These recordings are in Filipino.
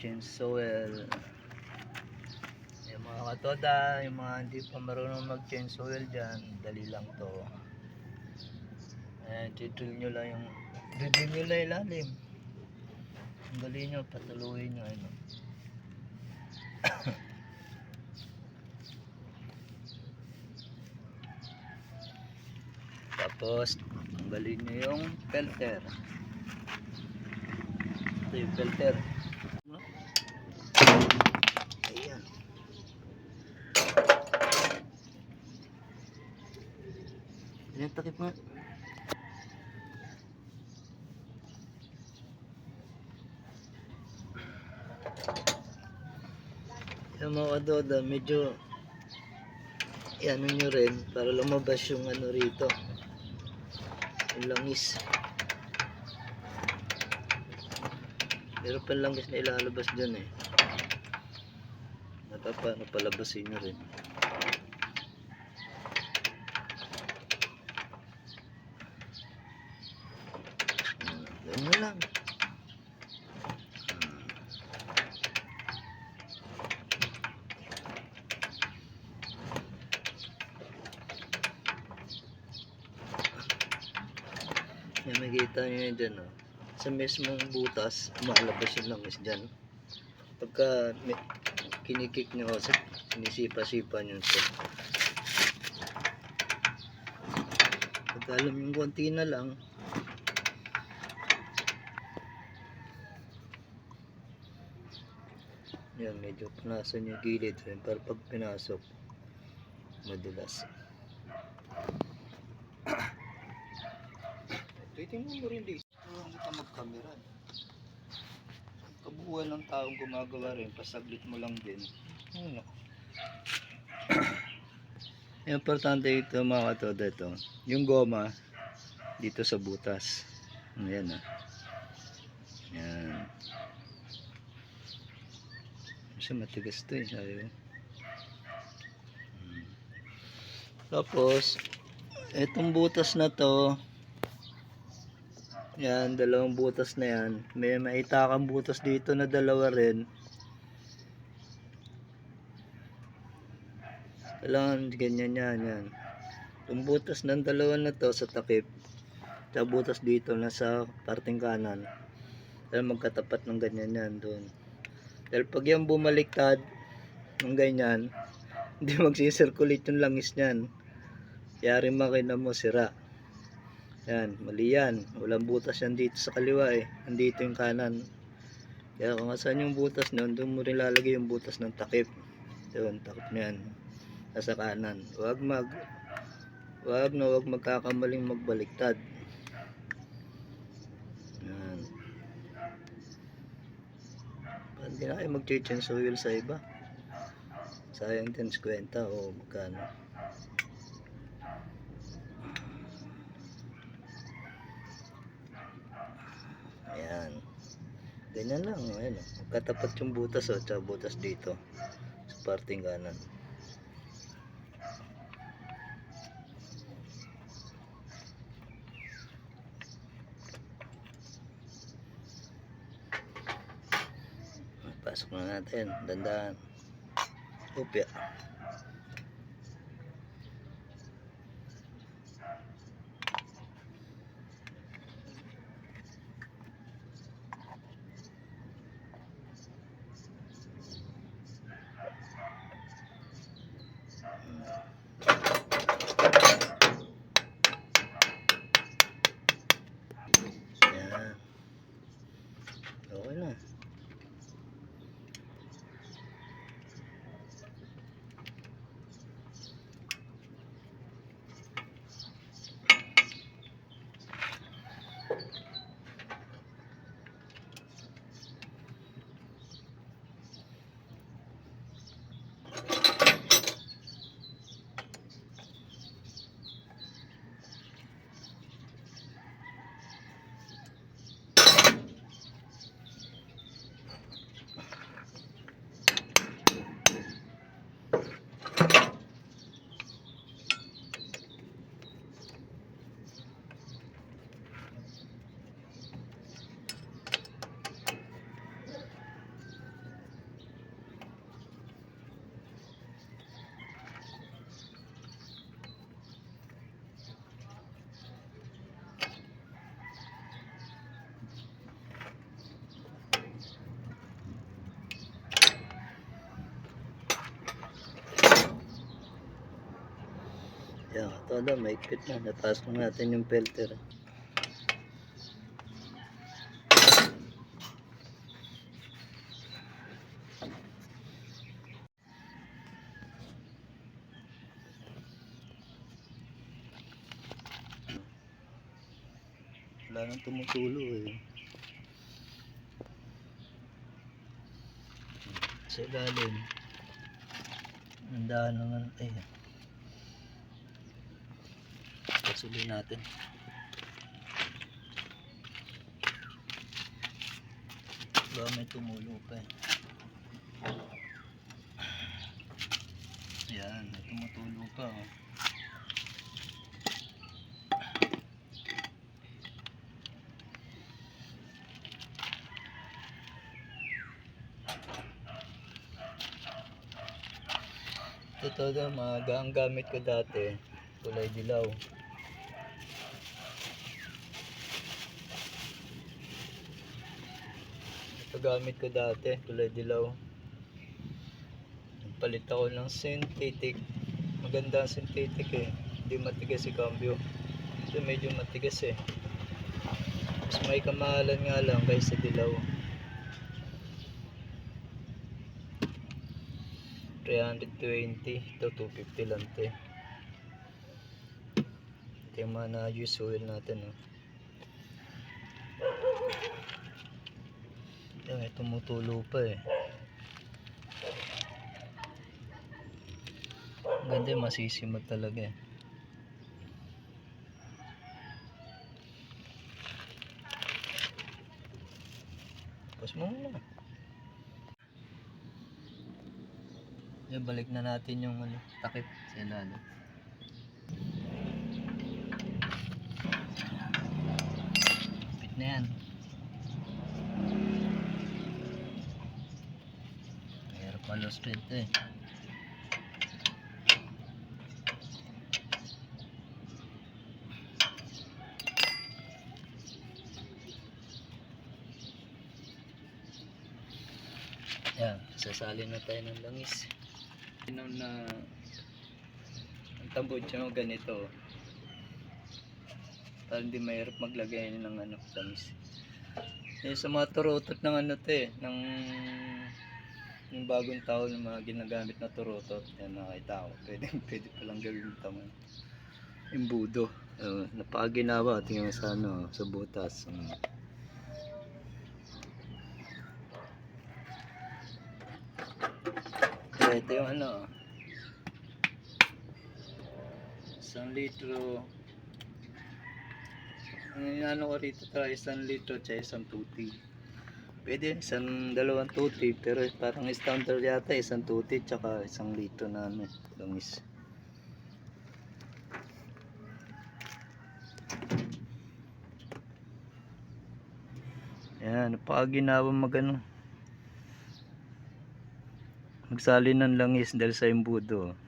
mag-change oil. Yung mga katoda, yung mga hindi pa marunong mag-change oil dyan, dali lang to. Didrill nyo lang yung ilalim. Ang dali nyo, patuloyin nyo ano. Tapos tanggalin nyo yung filter. Ito yung filter. Ayan. Ayan, takip nga. Yung mga kadoda, medyo ano nyo rin para lumabas yung ano rito, yung langis. Meron pa langis na ilalabas dyan eh. Paano palabasin nyo rin. Ganyan lang. Yan, makikita nyo yun dyan, oh. Sa mismong butas, malabas yung langis dyan. Pagka kinikik nyo, sinisipa-sipa nyo ito. Pagka alam yung konti na lang, yan, medyo punasan yung gilid rin para pag pinasok, madulas. Titingnan mo rin dito. Hindi ka mag-camera. Kabuuan ng taong gumagawa rin, pasaglit mo lang din. Ano? Importante ito mga katoda, ito yung goma dito sa butas. Ayan ah. Ayan. Kasi matigas ito eh, sabi. Tapos itong butas na to, yan, dalawang butas na yan, may maitakang butas dito na dalawa rin. Kailangan ganyan yan. Yung butas ng dalawa na to sa takip, sa butas dito na sa parting kanan, dahil magkatapat ng ganyan yan doon. Dahil pag yan bumaliktad ng ganyan, hindi magsisirculate yung langis nyan. Yari makina mo, sira. Yan, mali yan. Walang butas yan dito sa kaliwa eh. Andito yung kanan. Kaya kung saan yung butas nyon, doon mo rin lalagay yung butas ng takip. Yun, takip na yan. Nasa kanan. Huwag magkakamaling magbaliktad. Yan. Hindi na kayo mag-change oil sa iba. Sayang din 50 o magkano. Ayan. Ganyan lang. Ayan. Magkatapat yung butas o. Tsaka butas dito. Sa parting kanan. Pasok na natin. Dandahan. Upya. Yan. Okay na. Yan, todo maigpit na. Napasok natin yung filter. Wala nang tumutulo eh. Sa ilalim. Nandahan naman eh. Pasuloy natin. Baka may tumulo pa eh. Yan, may tumutulo pa oh. Ito todo, ang gamit ko dati, kulay dilaw. Ito gamit ko dati, kulay dilaw. Palit ako ng synthetic. Maganda ang synthetic eh. Hindi matigas si cambio. Ito medyo matigas eh. Mas may kamahalan nga lang kaysa dilaw. 320 ito 250 lang ito eh. Ito yung mga na-use oil natin oh. Yan, tumutulo pa eh. Ganda, masisimag talaga eh. Tapos muna. Yan, balik na natin yung takip sa ilalim. Pit na yan. Mayroon pa lost ito eh. Yan, sasalin na tayo ng langis. Na ang tambod nyo ganito para hindi mahirap maglagay ng langis. Yung sa mga turutot ng ng yung bagong taon ng mga ginagamit na turutot, yan nakita ko, pwede palang gawin ito imbudo. Napakaginawa, tingnan sa sa butas. Ito yung 1 litro. Ang ko rito try 1 litro tsaka 1 tuti. Pwede 2 tuti, pero parang standard yata 1 tuti tsaka 1 litro na langis. Yan, napakaginawa magsali ng langis dahil sa imbudo.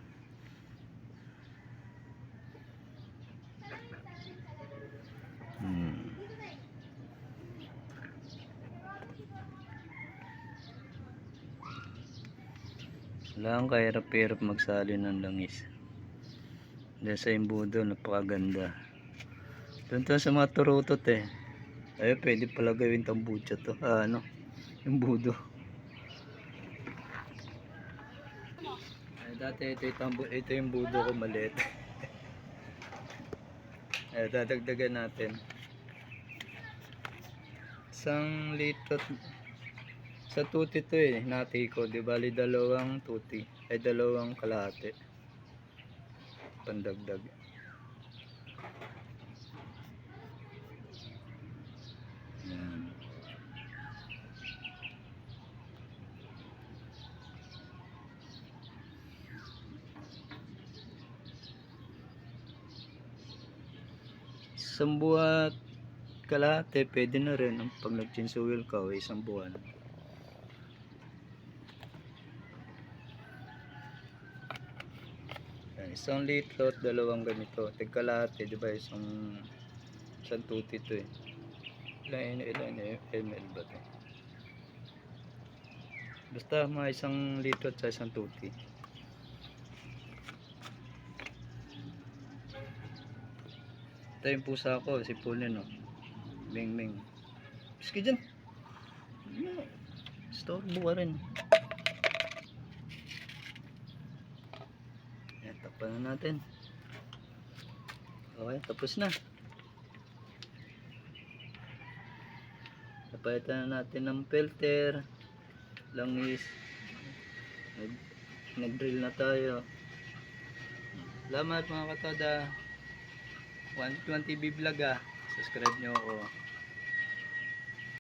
Wala kang kahirap-hirap magsali ng langis dahil sa imbudo, napakaganda. Doon sa mga turutot eh. Ay, pwede pala gawin tambucha to. Imbudo. Dati ito yung budo ko maliit. Dadagdagan natin 1 litro sa tuti to eh, nati ko, di bali 2 tuti ay 2 kalahati pandagdag. Yan. Isang buwan kalahati pwede na rin pag nag-chinsuil ka o 1 buwan. Yan, 1 litro at 2 ganito tigkalahati, di ba? Isang tuti to eh. Ilan ml ba to? Basta mga 1 litro at 1 tuti. Ito yung pusa ko, si Pulin, no. Ming Ming. Sige dyan. Storbo ka rin. Ayan, takpan na natin. Okay, tapos na. Napalitan na natin ng filter. Langis. Nag-drill na tayo. Salamat mga katoda. 120B vlog ah. Subscribe nyo ako.